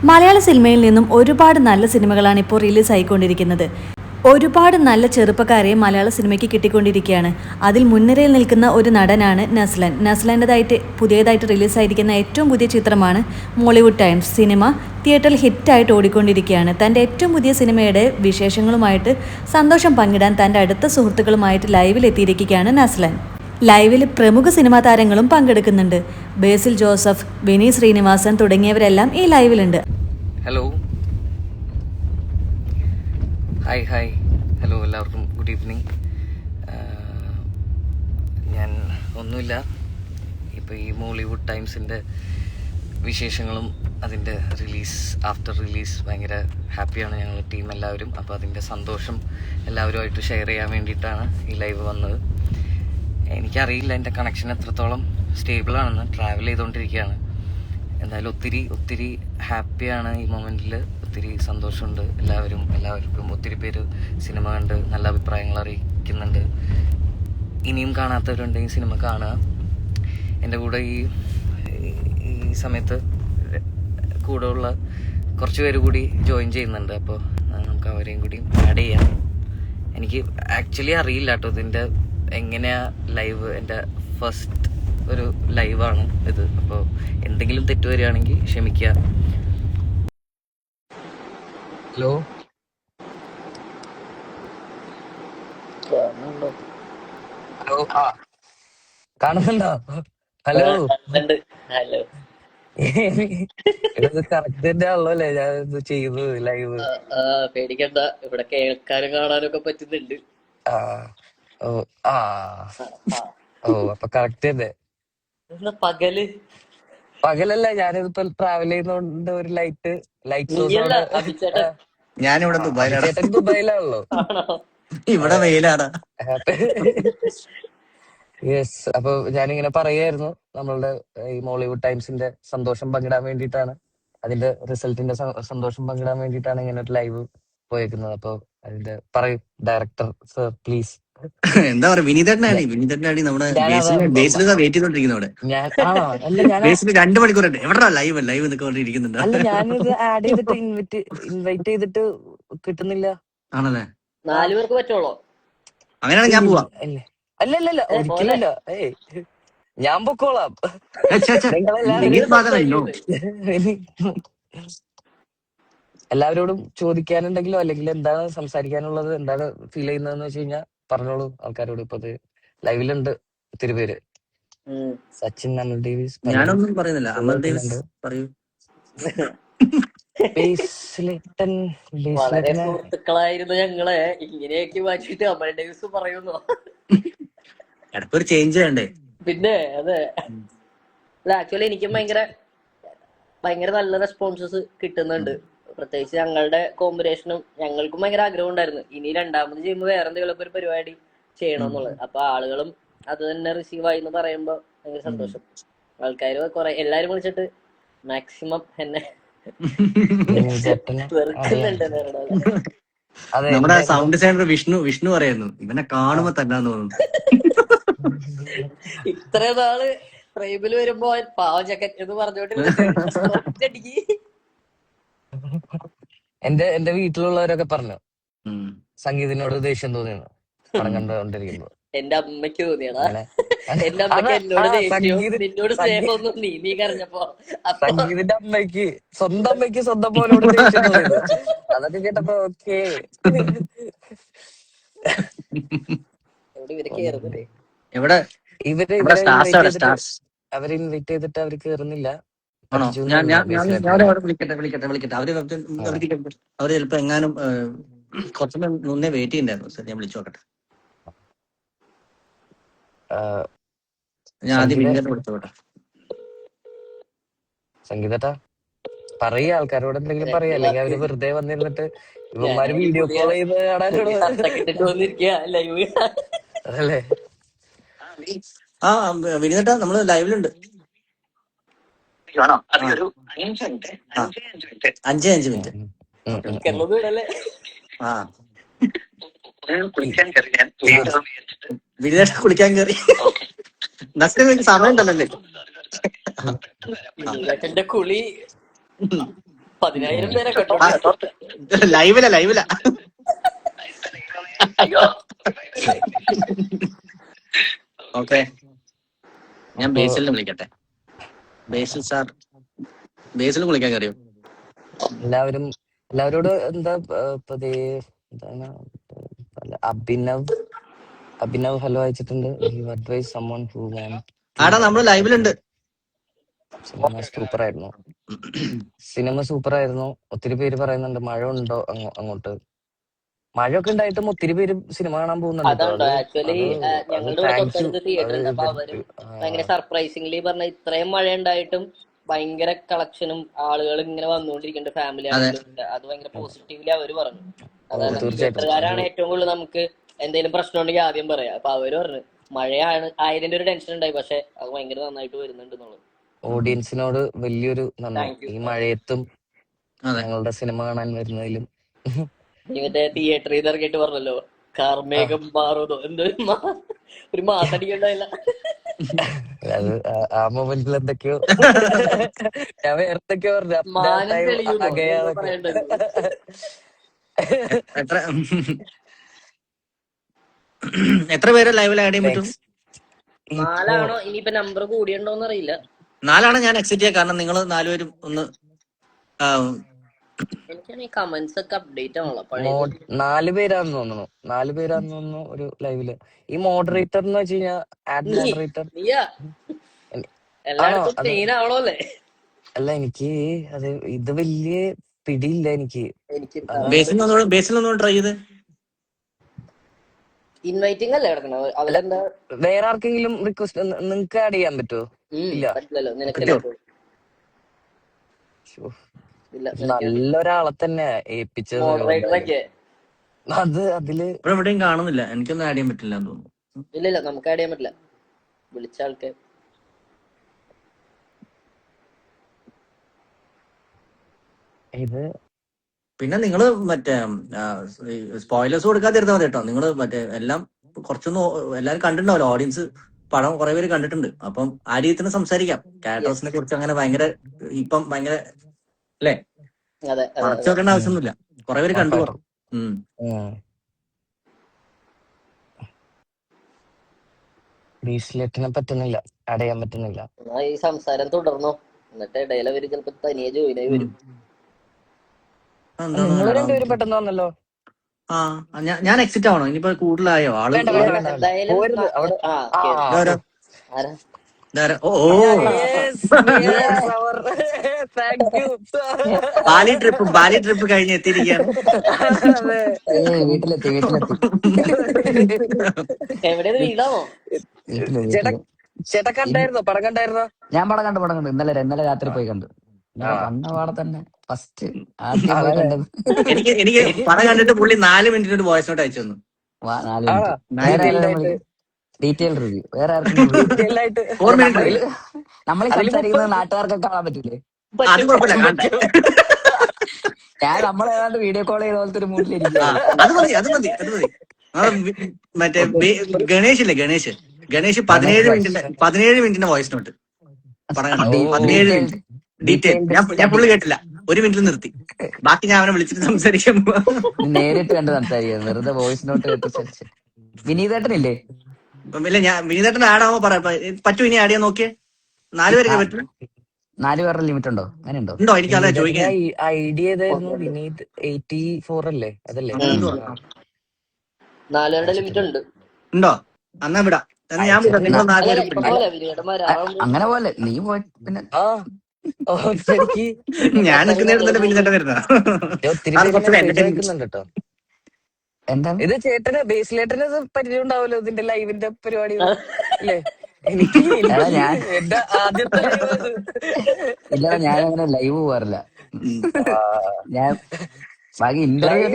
മലയാള സിനിമയിൽ നിന്നും ഒരുപാട് നല്ല സിനിമകളാണ് ഇപ്പോൾ റിലീസ് ആയിക്കൊണ്ടിരിക്കുന്നത്. ഒരുപാട് നല്ല ചെറുപ്പക്കാരെ മലയാള സിനിമയ്ക്ക് കിട്ടിക്കൊണ്ടിരിക്കുകയാണ്. അതിൽ മുൻനിരയിൽ നിൽക്കുന്ന ഒരു നടനാണ് നസ്ലൻ. നസ്ലൻ്റെതായിട്ട് പുതിയതായിട്ട് റിലീസായിരിക്കുന്ന ഏറ്റവും പുതിയ ചിത്രമാണ് മോളിവുഡ് ടൈംസ്. സിനിമ തിയേറ്ററിൽ ഹിറ്റായിട്ട് ഓടിക്കൊണ്ടിരിക്കുകയാണ്. തൻ്റെ ഏറ്റവും പുതിയ സിനിമയുടെ വിശേഷങ്ങളുമായിട്ട് സന്തോഷം പങ്കിടാൻ തൻ്റെ അടുത്ത സുഹൃത്തുക്കളുമായിട്ട് ലൈവിൽ എത്തിയിരിക്കുകയാണ് നസ്ലൻ. ലൈവിൽ പ്രമുഖ സിനിമാ താരങ്ങളും പങ്കെടുക്കുന്നുണ്ട്. ബേസിൽ ജോസഫ്, വിനി ശ്രീനിവാസൻ തുടങ്ങിയവരെല്ലാം ഈ ലൈവിലുണ്ട്. ഹലോ, ഹായ് ഹലോ, എല്ലാവർക്കും ഗുഡ് ഈവനിങ്. ഞാൻ ഒന്നുമില്ല, ഇപ്പോൾ ഈ മോളിവുഡ് ടൈംസിൻ്റെ വിശേഷങ്ങളും അതിൻ്റെ ആഫ്റ്റർ റിലീസ് ഭയങ്കര ഹാപ്പിയാണ് ഞങ്ങൾ ടീം എല്ലാവരും. അപ്പോൾ അതിൻ്റെ സന്തോഷം എല്ലാവരുമായിട്ട് ഷെയർ ചെയ്യാൻ വേണ്ടിയിട്ടാണ് ഈ ലൈവ് വന്നത്. എനിക്കറിയില്ല എൻ്റെ കണക്ഷൻ എത്രത്തോളം സ്റ്റേബിളാണെന്ന്. ട്രാവൽ ചെയ്തുകൊണ്ടിരിക്കുകയാണ്. എന്തായാലും ഒത്തിരി ഹാപ്പിയാണ് ഈ മൊമെൻറ്റിൽ. ഒത്തിരി സന്തോഷമുണ്ട്. എല്ലാവർക്കും ഒത്തിരി പേര് സിനിമ കണ്ട് നല്ല അഭിപ്രായങ്ങൾ അറിയിക്കുന്നുണ്ട്. ഇനിയും കാണാത്തവരുണ്ടെങ്കിൽ സിനിമ കാണുക. എൻ്റെ കൂടെ ഈ സമയത്ത് കൂടെയുള്ള കുറച്ച് പേര് കൂടി ജോയിൻ ചെയ്യുന്നുണ്ട്. അപ്പോൾ നമുക്ക് അവരെയും കൂടി ആഡ് ചെയ്യാം. എനിക്ക് ആക്ച്വലി അറിയില്ല കേട്ടോ ഇതിൻ്റെ എങ്ങനെയാ ലൈവ്. എൻ്റെ ഫസ്റ്റ് ഒരു ലൈവാണ് ഇത്. അപ്പോൾ എന്തെങ്കിലും തെറ്റ് വരികയാണെങ്കിൽ ക്ഷമിക്കുക. ഹലോ, ഹലോ, കാണുന്നുണ്ടോ? ഹലോ, ഇത് കറക്റ്റ് തന്നെ ആണല്ലോ അല്ലേ ഞാൻ ഇത് ചെയ്യുന്നത് ലൈവ്? പേടിക്കണ്ട, ഇവിടെ കേൾക്കാനും കാണാനും ഒക്കെ പറ്റുന്നുണ്ട്. അപ്പൊ കറക്റ്റ് തന്നെ. പകലല്ല, ഞാനിതിപ്പോ ട്രാവൽ ചെയ്യുന്നോണ്ട് ഒരു ലൈറ്റ് ഞാനിവിടെ ദുബായിലാണ്. ചേട്ടൻ ദുബായിലാണല്ലോ. ഇവിടെ വെയിലാണ്. യെസ്. അപ്പൊ ഞാനിങ്ങനെ പറയായിരുന്നു, നമ്മളുടെ ഈ മോളിവുഡ് ടൈംസിന്റെ സന്തോഷം പങ്കിടാൻ വേണ്ടിയിട്ടാണ്, അതിന്റെ റിസൾട്ടിന്റെ സന്തോഷം പങ്കിടാൻ വേണ്ടിയിട്ടാണ് ഇങ്ങനെ ഒരു ലൈവ് പോയേക്കുന്നത്. അപ്പൊ അതിന്റെ പറയൂ ഡയറക്ടർ സർ പ്ലീസ്. എന്താ പറയാ, വിനീതനാണ് നമ്മുടെ ബേസിൽ വെയിറ്റ് ചെയ്തോണ്ടിരിക്കുന്നത്. അവിടെ ബേസിൽ 2 മണിക്കൂർ എവിടെ ലൈവ് എന്നൊക്കെ പറഞ്ഞിരിക്കുന്നുണ്ട്. അല്ല, ഞാനിത് ആഡ് ചെയ്തിട്ട് ഇൻവൈറ്റ് ചെയ്തിട്ട് കിട്ടുന്നില്ല. ആണല്ലേ? 4 പേർക്ക് പറ്റുള്ളൂ. അങ്ങനെയാണെങ്കിൽ ഞാൻ പോവാം. അല്ലല്ല, ഒരിക്കലല്ല. ഞാൻ പൊക്കോളാം. എല്ലാവരോടും ചോദിക്കാനുണ്ടെങ്കിലോ അല്ലെങ്കിൽ എന്താണ് സംസാരിക്കാനുള്ളത്, എന്താണ് ഫീൽ ചെയ്യുന്നതെന്ന് വെച്ച് കഴിഞ്ഞാൽ പറഞ്ഞോളൂ ആൾക്കാരോട്. ഇപ്പൊ ലൈവിലുണ്ട് ഒത്തിരി പേര്. സച്ചിൻ, അമൽ ഡേവിസ്. ഞാനൊന്നും പറയുന്നില്ല. അമൽ ഡേവിസ് പറയൂ. വളരെ സുഹൃത്തുക്കളായിരുന്നു ഞങ്ങളെ. ഇങ്ങനെയൊക്കെ മാറ്റിട്ട് അമൽ ഡേവിസ് പറയുന്നു. ഇടയ്ക്കൊരു ചേഞ്ച് വേണ്ടേ? പിന്നെ അതെ. അല്ല, ആക്ച്വലി എനിക്കും ഭയങ്കര നല്ല റെസ്പോൺസസ് കിട്ടുന്നുണ്ട്. പ്രത്യേകിച്ച് ഞങ്ങളുടെ കോമ്പിനേഷനും ഞങ്ങൾക്കും ഭയങ്കര ആഗ്രഹം ഉണ്ടായിരുന്നു ഇനി രണ്ടാമത് ചെയ്യുമ്പോൾ വേറെ എന്തെങ്കിലുമൊക്കെ ഒരു പരിപാടി ചെയ്യണം എന്നുള്ളത്. അപ്പൊ ആളുകളും അത് തന്നെ റിസീവ് ആയി എന്ന് പറയുമ്പോ ഭയങ്കര സന്തോഷം. ആൾക്കാര് കുറെ എല്ലാരും വിളിച്ചിട്ട് മാക്സിമം എന്നെ വെറുക്കുന്നുണ്ട്. നമ്മുടെ സൗണ്ട് ഡിസൈനർ വിഷ്ണു പറയായിരുന്നു, ഇവനെ കാണുമ്പോ തന്നെ തോന്നുന്നു. ഇത്ര നാള് ട്രൈബില് വരുമ്പോ പാവ ജക്കറ്റ് എന്ന് പറഞ്ഞോട്ട് എന്റെ വീട്ടിലുള്ളവരൊക്കെ പറഞ്ഞു സംഗീതത്തിനോട് ദേഷ്യം തോന്നിയാണ് പടം കണ്ടുകൊണ്ടിരിക്കുമ്പോ. എന്റെ അമ്മയ്ക്ക് തോന്നിയാടാ. എന്റെ അമ്മയ്ക്ക് എന്നോട് ദേഷ്യവും നിന്നോട് സ്നേഹമൊന്നും നീ കരഞ്ഞപ്പോ സംഗീതിന്റെ അമ്മയ്ക്ക് സ്വന്തം പോലോട് ദേഷ്യം തോന്നിയത്. അതൊക്കെ കേട്ടപ്പോ ഓക്കേ. അവര് ഇൻവൈറ്റ് ചെയ്തിട്ട് അവര് കേറുന്നില്ല. വിളിക്കട്ടെ. അവര് ചിലപ്പോ എങ്ങാനും കുറച്ചു മുന്നേ വെയിറ്റ് ചെയ്യണ്ടായിരുന്നു. സാർ, ഞാൻ വിളിച്ചു നോക്കട്ടെ. ഞാൻ ആദ്യം വിളിച്ചോട്ടെ. സംഗീതട്ടാ പറയ, ആൾക്കാരോട് എന്തെങ്കിലും പറയാ, അല്ലെങ്കിൽ അവര് വെറുതെ വന്നിരുന്നിട്ട് ഇവന്മാര് വീഡിയോ കോൾ ചെയ്ത് അതല്ലേ? വിനീതട്ടാ, നമ്മള് ലൈവിലുണ്ട്. 5 മിനിറ്റ്. വിനീതട്ടാ കുളിക്കാൻ കയറി. സമയം ഉണ്ടല്ലേ? കുളി 10,000 പേരെ കണ്ടോണ്ട്. ലൈവില ലൈവില. ഓക്കെ, ഞാൻ അപ്പൊ ബേസിലിനെ വിളിക്കട്ടെ. ബേസിൽ സാർ, ബേസിൽ വിളിക്കാൻ കയറിയോ? എല്ലാവരോട് എന്താ ഇപ്പൊ ദേ എന്താണ് അഭിനവ് ഹലോ അയച്ചിട്ടുണ്ട്. അഡ്വൈസ് സമ്മൺ ഹൂ വാണ്ട് ആടാ നമ്മള് ലൈവിലുണ്ട്. സിനിമ സൂപ്പർ ആയിരുന്നു, സിനിമ സൂപ്പർ ആയിരുന്നു. ഒത്തിരി പേര് പറയുന്നുണ്ട് മഴ ഉണ്ടോ അങ്ങോട്ട്. മഴയൊക്കെ ഉണ്ടായിട്ടും ഒത്തിരി പേര് സിനിമ കാണാൻ പോകുന്നുണ്ട് കേട്ടോ. അതുണ്ടോ? ആക്ച്വലി അത് ഞങ്ങളുടെ ഇവിടെ താങ്ക് യു. തൊട്ടടുത്ത് തിയേറ്റർ ഉണ്ട്. അപ്പൊ അവരും ഭയങ്കര സർപ്രൈസിംഗ്ലി പറഞ്ഞ ഇത്രയും മഴ ഉണ്ടായിട്ടും ഭയങ്കര കളക്ഷനും ആളുകൾ ഇങ്ങനെ വന്നുകൊണ്ടിരിക്കുന്നുണ്ട്, ഫാമിലി ആണെങ്കിലും. അത് ഭയങ്കര പോസിറ്റീവ്ലി അവര് പറഞ്ഞു. അതായത് തീർച്ചയായിട്ടും തിയേറ്ററുകാരാണ് ഏറ്റവും കൂടുതൽ നമുക്ക് എന്തെങ്കിലും പ്രശ്നം ഉണ്ടെങ്കിൽ ആദ്യം പറയാം. അപ്പൊ അവര് പറഞ്ഞു മഴയാണ് ആയതിന്റെ ഒരു ടെൻഷൻ ഉണ്ടായി, പക്ഷെ അത് ഭയങ്കര നന്നായിട്ട് വരുന്നുണ്ട് എന്നുള്ളത്. ഓഡിയൻസിനോട് വലിയൊരു നന്ദി. Thank you. ഈ മഴയത്തും അതെ, ഞങ്ങളുടെ സിനിമ കാണാൻ വരുന്നതിലും. നീ മറ്റേ തിയേറ്ററിൽ നിന്ന് ഇറങ്ങിയിട്ട് പറഞ്ഞല്ലോ കാർമേഘം മാറുന്നോ എന്തോ ഒരു മാസടിക്കണ്ടായില്ല. അത് ആ മൊമെന്റിൽ എന്തൊക്കെയോ ഞാൻ വേറെ എന്തൊക്കെയോ പറഞ്ഞു. മാനം തെളിയുന്നോ പറയണ്ടത്. എത്ര എത്ര പേരെ ലൈവിൽ ആഡ് ചെയ്യാൻ പറ്റും? 4 ഇനിയിപ്പോ നമ്പർ കൂടിയുണ്ടോന്ന് അറിയില്ല. 4 ഞാൻ അക്സെപ്റ്റ് ചെയ്യാം, കാരണം നിങ്ങൾ 4 പേരും ഒന്ന് എനിക്കാണ് ഈ കമന്റ്സ് ഒക്കെ അപ്ഡേറ്റ് ആണല്ലോ പഴയ. 4 പേരാന്ന് തോന്നുന്നു ഒരു ലൈവില്. ഈ മോഡറേറ്റർ എന്ന് വെച്ച് കഴിഞ്ഞാൽ ആഡ് മോഡറേറ്റർ നീയാ എല്ലായിടത്തും മെയിൻ ആവണോ അല്ലേ? അല്ല, എനിക്ക് അത് ഇത് വലിയ പിടിയില്ല എനിക്ക്. ബേസിലൊന്നും ട്രൈ ചെയ്ത് ഇൻവൈറ്റിംഗ് അല്ലേ കിടക്കണ അതിലെന്താ? വേറെ ആർക്കെങ്കിലും റിക്വസ്റ്റ് നിങ്ങക്ക് ആഡ് ചെയ്യാൻ പറ്റുമോ? ഇല്ല, പറ്റില്ലല്ലോ നിനക്ക്. നല്ലൊരാളെ തന്നെ ഏൽപ്പിച്ചത്. മോഡറേറ്ററൊക്കെ അത് അതില് ഇവിടെ എവിടെയും കാണുന്നില്ല, എനിക്കൊന്നും ആഡ് ചെയ്യാൻ പറ്റില്ല എന്ന് തോന്നുന്നു. ഇല്ല നമുക്ക് ആഡ് ചെയ്യാൻ പറ്റില്ല. വിളിച്ച ആൾക്ക് ഇത് പിന്നെ നിങ്ങള് മറ്റേ സ്പോയിലേഴ്സ് കൊടുക്കാതിരുന്നാ മതി കേട്ടോ. നിങ്ങള് മറ്റേ എല്ലാം കുറച്ചൊന്നും എല്ലാരും കണ്ടിട്ടുണ്ടാവല്ലോ, ഓഡിയൻസ് പടം കുറെ പേര് കണ്ടിട്ടുണ്ട്. അപ്പം ആ രീതിയിൽ തന്നെ സംസാരിക്കാം. ക്യാരക്ടേഴ്സിനെ കുറിച്ച് അങ്ങനെ ഭയങ്കര ഇപ്പം ഭയങ്കര അല്ലേ മറച്ചു വെക്കേണ്ട ആവശ്യമൊന്നുമില്ല. കുറെ പേര് കണ്ടു. ബീസ്ലെറ്റിനെ പറ്റുന്നില്ല, ആഡ് ചെയ്യാൻ പറ്റുന്നില്ല. ഈ സംസാരം തുടർന്നോ, എന്നിട്ട് ഇടയിലെ അവര് ചിലപ്പോ തനിയെ ജോയിനായി വരും. നിങ്ങൾ രണ്ടുപേരും പെട്ടെന്ന് വന്നല്ലോ. ഞാൻ എക്സിറ്റ് ആവണോ? ഇനിയിപ്പോ കൂടുതലായോ ആള്? ബാലി ട്രിപ്പ് കഴിഞ്ഞ് എത്തിയിരിക്കുകയാണ്. വീട്ടിലെത്തി എവിടെയാണ് വീടാണോ? ചേട്ടാ കണ്ടായിരുന്നോ? പടം കണ്ടായിരുന്നോ? ഞാൻ പടം കണ്ടു. ഇന്നലെ രാത്രി പോയി കണ്ടു. കണ്ട പാടെ തന്നെ ഫസ്റ്റ് ആദ്യം പോയി കണ്ടത്. എനിക്ക് പടം കണ്ടിട്ട് പുള്ളി 4 മിനിറ്റ് ഒരു വോയിസ് നോട്ട് അയച്ചു തന്നു. 4 മിനിറ്റ് ഡീറ്റെയിൽ റിവ്യൂ. വേറെ ആർക്കും നമ്മൾ സംസാരിക്കുന്നത് നാട്ടുകാർക്കൊക്കെ കാണാൻ പറ്റൂലേ? അത് കുഴപ്പമില്ല. ഞാൻ നമ്മളേതാണ്ട് വീഡിയോ കോൾ ചെയ്ത പോലത്തെ ഒരു മൂഡിലിരിക്കുക. അത് മതി. മറ്റേ ഗണേഷ് 17 മിനിറ്റിന്റെ വോയിസ് നോട്ട് പടം കണ്ടു. 17 മിനിറ്റ് ഡീറ്റെയിൽ. ഞാൻ പുള്ളി കേട്ടില്ല, 1 മിനിറ്റിൽ നിർത്തി. ബാക്കി ഞാൻ അവനെ വിളിച്ചിട്ട് സംസാരിക്കാൻ നേരിട്ട് കണ്ട് സംസാരിക്കുന്നത്, വെറുതെ വോയിസ് നോട്ട് കേട്ട്. വിനീതേട്ടനില്ലേ? ഇല്ല, ഞാൻ വിനീതേട്ടൻ ആഡ് ആവുമ്പോ പറയാം. പറ്റും, ഇനി ആഡ് ചെയ്യാൻ നോക്കിയേ. 4 പേരൊക്കെ പറ്റും. 4 പേരുടെ ലിമിറ്റ് ഉണ്ടോ? അങ്ങനെ ഉണ്ടോ? എനിക്കല്ല ചോദിക്കാൻ. ഐഡിയ ഏതായിരുന്നു? വിനീത് 84 അല്ലേ? അതല്ലേ? 4 പേരുടെ ലിമിറ്റ് ഉണ്ട്. ഉണ്ടോ? എന്നാ വിടാം. ഞാൻ അങ്ങനെ പോലെ നീ പോയി പിന്നെ ഞാൻ നിൽക്കുന്നിടത്ത് തന്നെ വിനീതേട്ടൻ വരുന്നതാ. കേട്ടോ. എന്താണ് ഇത് ചേട്ടന് ബേസിലേട്ടന് പരിചയം ഉണ്ടാവല്ലോ ഇതിന്റെ ലൈവിന്റെ പരിപാടി അല്ലേ? എനിക്ക് എന്റെ ആദ്യത്തെ ഇല്ല, ഞാൻ അങ്ങനെ ലൈവ് പോവാറില്ല. ഞാൻ ബാക്കി ഇന്റർവ്യൂ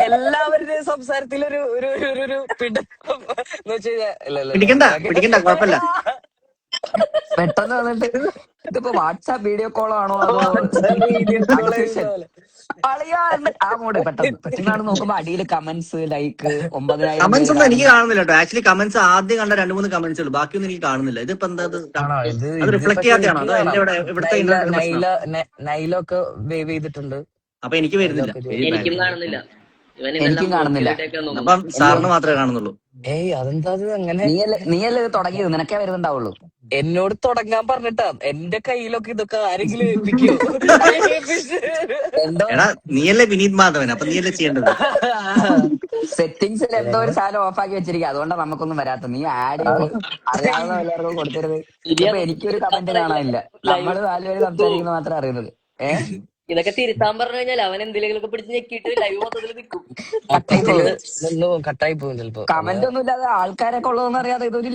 എല്ലാവരുടെയും സംസാരത്തിലൊരു ഒരു പിടുത്തം എന്ന് വെച്ച് പിടിക്കണ്ട കുഴപ്പമില്ല. പെട്ടെന്ന് വന്നിട്ട് ഇതിപ്പോ വാട്സാപ്പ് വീഡിയോ കോൾ ആണോ അതോ അളിയാ ആ മൂഡ് പെട്ടെന്നാണ് നോക്കുമ്പോ അടിയിൽ കമന്റ്സ് ലൈക്ക് 9,000 കമന്റ്സ് പേര് ഒന്നും എനിക്ക് കാണുന്നു. കാണുന്നില്ല കേട്ടോ. ആക്ച്വലി കമന്റ്സ് ആദ്യം കണ്ട 2-3 കമന്റ്സ് ഉള്ളൂ, ബാക്കിയൊന്നും എനിക്ക് കാണുന്നില്ല. ഇതിപ്പോ എന്താ ആണോ അത് ഇത് റിഫ്ലക്ട് പക്ഷെ ചെയ്യാത്തതാണോ എനിക്ക് അതോ എന്റെ കാണാം. ഇവിടുത്തെ നൈല ഇന്റർനെറ്റ് നൈല പ്രശ്നം? നൈലൊക്കെ വേവ് ചെയ്തിട്ടുണ്ട്. അപ്പൊ എനിക്ക് വരുന്നില്ല. നൈലൊക്കെ വെരി ബാഡ്. എനിക്കും കാണുന്നില്ല. ഇവൻ ഇതെല്ലാം എനിക്കും ബ്ലോക്ക് കാണുന്നില്ല. ചെയ്തിട്ടേക്കാൻ തോന്നുന്നു. അപ്പം സാറിന് മാത്രമേ കാണുന്നുള്ളൂ. ഏയ് അതെന്താ അത് അങ്ങനെ? നീയല്ലേ ഇത് തുടങ്ങിയത്, നിനക്കേ വരുന്നുണ്ടാവുള്ളൂ. എന്നോട് തുടങ്ങാൻ പറഞ്ഞിട്ടാ. എന്റെ കയ്യിലൊക്കെ ഇതൊക്കെ ആരെങ്കിലും ഏൽപ്പിക്കോ? എന്തോ എടാ നീയല്ലേ വിനീത് മാധവൻ, അപ്പൊ നീയല്ലേ ചെയ്യേണ്ടത്. സെറ്റിങ്സിൽ എന്തോ ഒരു സാധനം ഓഫാക്കി വെച്ചിരിക്കുക, അതുകൊണ്ടാണ് നമുക്കൊന്നും വരാത്ത. നീ ആഡ് ചെയ്ത് അറിയാവുന്ന എല്ലാവർക്കും കൊടുത്തരുത്. ഇതിപ്പോ എനിക്കൊരു കമന്റ് കാണാനില്ല, നമ്മള് 4 പേര് സംസാരിക്കുന്നത് മാത്രമേ അറിയുന്നത്. ഇതൊക്കെ തിരുത്താൻ പറഞ്ഞു കഴിഞ്ഞാൽ അവൻ എന്തെങ്കിലുമൊക്കെ പിടിച്ച് ഞെക്കിയിട്ട് ലൈവ് മൊത്തത്തിൽ നിൽക്കും. കട്ടായി പോകും. കട്ടായി പോകും ചിലപ്പോ. കമന്റ് ഒന്നും ഇല്ലാതെ ആൾക്കാരൊക്കെ ഉള്ളതെന്ന് അറിയാതെ ഇതൊരു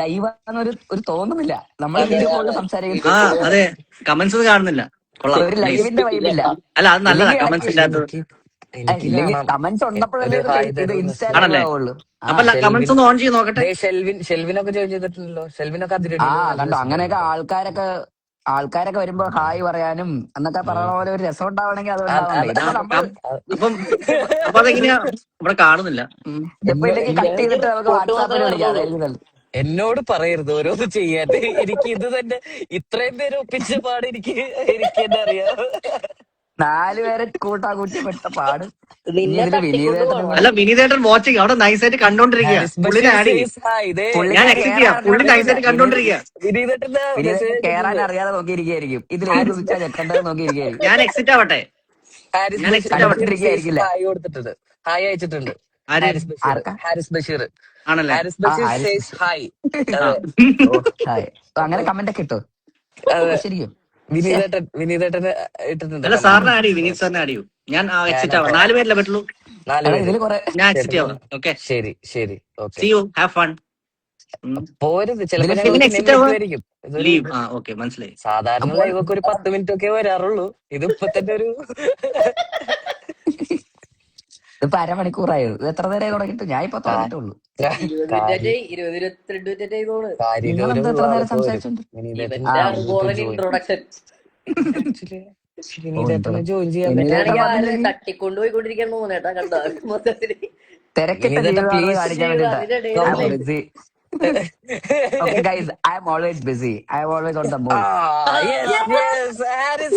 ലൈവാന്നൊരു തോന്നുന്നില്ല. നമ്മൾ വീഡിയോ കോളിൽ ആ സംസാരിക്കുന്നത് അതെ, കമന്റ്സ് ഒന്നും കാണുന്നില്ല. കൊള്ളാം, ഒരു നൈസ്. ലൈവിന്റെ വൈബില്ല. അല്ല അത് നല്ലതാ കമന്റ്സ് ഇല്ലാത്തത്. എനിക്ക് ഇല്ലെങ്കിൽ കാണാം. കമന്റ്സ് ഉണ്ടപ്പോഴല്ലേ ഒരു ഹായ് ഇത് തരുമെന്ന്. ഇൻസ്റ്റാ ആണല്ലേ? ആവുള്ളൂ. അപ്പൊ കമന്റ്സ് ഒന്ന് ഓൺ ചെയ്ത് നോക്കട്ടെ. ഷെൽവിനൊക്കെ ജോയിൻ ചെയ്തിട്ടുണ്ടല്ലോ. ഷെൽവിനൊക്കെ ആ കണ്ടോ, അങ്ങനെയൊക്കെ ആൾക്കാരൊക്കെ വരുമ്പോ ഹായ് പറയാനും എന്നൊക്കെ പറയണ പോലെ ഒരു രസം ഉണ്ടാവണമെങ്കിൽ അത് ഉണ്ടാവണ്ടേ. ഇതൊക്കെ നമ്മള് അപ്പം അപ്പൊ അതെങ്ങനെയാ ഇവിടെ കാണുന്നില്ല. ഇതിപ്പോ ഇല്ലെങ്കിൽ കട്ട് ചെയ്തിട്ട് നമുക്ക് ഫോട്ടോ വാട്സാപ്പിൽ മാത്രമേ വിളിക്കാം, കാണുള്ളൂ. അതായിരിക്കും നല്ലത്. എന്നോട് പറയരുത് ഓരോന്ന് ചെയ്യാൻ. എനിക്ക് ഇത് തന്നെ ഇത്രയും പേര് ഒപ്പിച്ച പാട് എനിക്ക് തന്നെ അറിയാം. 4 പേരെ കൂട്ടി പെട്ട പാട്. ഇനി നിന്നെ ഇതില് തട്ടിക്കൊണ്ട് വിനീതേട്ടൻ പോകണം. അല്ല വിനീതേട്ടൻ വാച്ചിങ് അവിടെ നൈസായിട്ട് കണ്ടോണ്ടിരിക്കുക. ഹാരിസ് പുള്ളിനെ ബഷീർ ആഡ് ചെയ്യും. says hi. ദേ ഞാൻ എക്സിറ്റ് ചെയ്യാം. പുള്ളി നൈസായിട്ട് കണ്ടോണ്ടിരിക്കുക. വിനീതേട്ടന്റെ വിനീതേട്ടൻ message കേറാൻ ഇട്ടിട്ടുണ്ട്. അറിയാതെ നോക്കിയിരിക്കുകയായിരിക്കും, ഇതിൽ ഏത് സ്വിച്ചാ ഞെക്കേണ്ടത് നോക്കിയിരിക്കുകയായിരിക്കും. ഞാൻ എക്സിറ്റ് ആവട്ടെ. ഹാരിസ് ഞാൻ ബഷീർ exit ആവട്ടെ. കണ്ടിട്ടിരിക്കുകയായിരിക്കില്ല. ഹായ് കൊടുത്തിട്ടുണ്ട്. ഹായ് അയച്ചിട്ടുണ്ട്. ആര്? ഹാരിസ് ബഷീർ. ആർക്കാ? ഹാരിസ് ബഷീർ. ആണല്ലേ? Haris Basheer Haris says hi. ആ. അതെ. ഓ ഹായ്. അങ്ങനെ കമന്റ് ഒക്കെ ഇട്ടോ? അതെ. ശരിക്കും വിനീതേട്ടന് ഇട്ടിട്ടുണ്ട്. അല്ല സാറിനെ ആഡ് ചെയ്യും, വിനീത് സാറിനെ ആഡ് ചെയ്യും. ഞാൻ എക്സിറ്റ് ആവാം. 4 പേരല്ലേ പറ്റുള്ളൂ. 4 എടാ, പേര്. ഇതില് കൊറേ ഞാൻ എക്സിറ്റ് ആവാം. ഓക്കെ, ശരി okay. See you, have fun. പോരുത് ചിലപ്പോ ഇതില് ഞങ്ങൾക്ക് exit ആവാ? വരുമായിരിക്കും. ലീവ്. ആ ഓക്കെ, മനസ്സിലായി. സാധാരണ അപ്പോൾ ലൈവൊക്കെ ഒരു 10 മിനിറ്റ് ഒക്കെ വരാറുള്ളൂ. ഇത് ഇപ്പൊ തന്നെ ഒരു ഇതിപ്പോ അരമണിക്കൂറായത്. ഇത് എത്ര നേരം തുടങ്ങിയിട്ട്? ഞാൻ ഇപ്പൊ തുടങ്ങിയിട്ടുള്ളൂ. 20-22 മിനിറ്റ് ചെയ്തോളൂ. നിങ്ങളെന്താ എത്ര നേരം സംസാരിച്ചോണ്ട്? ഇവന്റെ അർബോറൻ ഇൻട്രൊഡക്ഷൻ. വിനീതേട്ടനെ ജോയിൻ ചെയ്യാൻ വിനീതേട്ടൻ ഞാനാണെങ്കിൽ ആരും തട്ടിക്കൊണ്ട് പോയിക്കൊണ്ടിരിക്കാൻ തോന്നേട്ടാ കണ്ടോ മൊത്തത്തില്. തിരക്കിട്ട വിനീതേട്ടൻ ജീവിതമാണ് please കാണിക്കാൻ വേണ്ടിട്ടാ. അതിന്റെ I'm ഇടയിൽ busy. Okay guys, I'm always busy. I'm always on the move. yes, Harris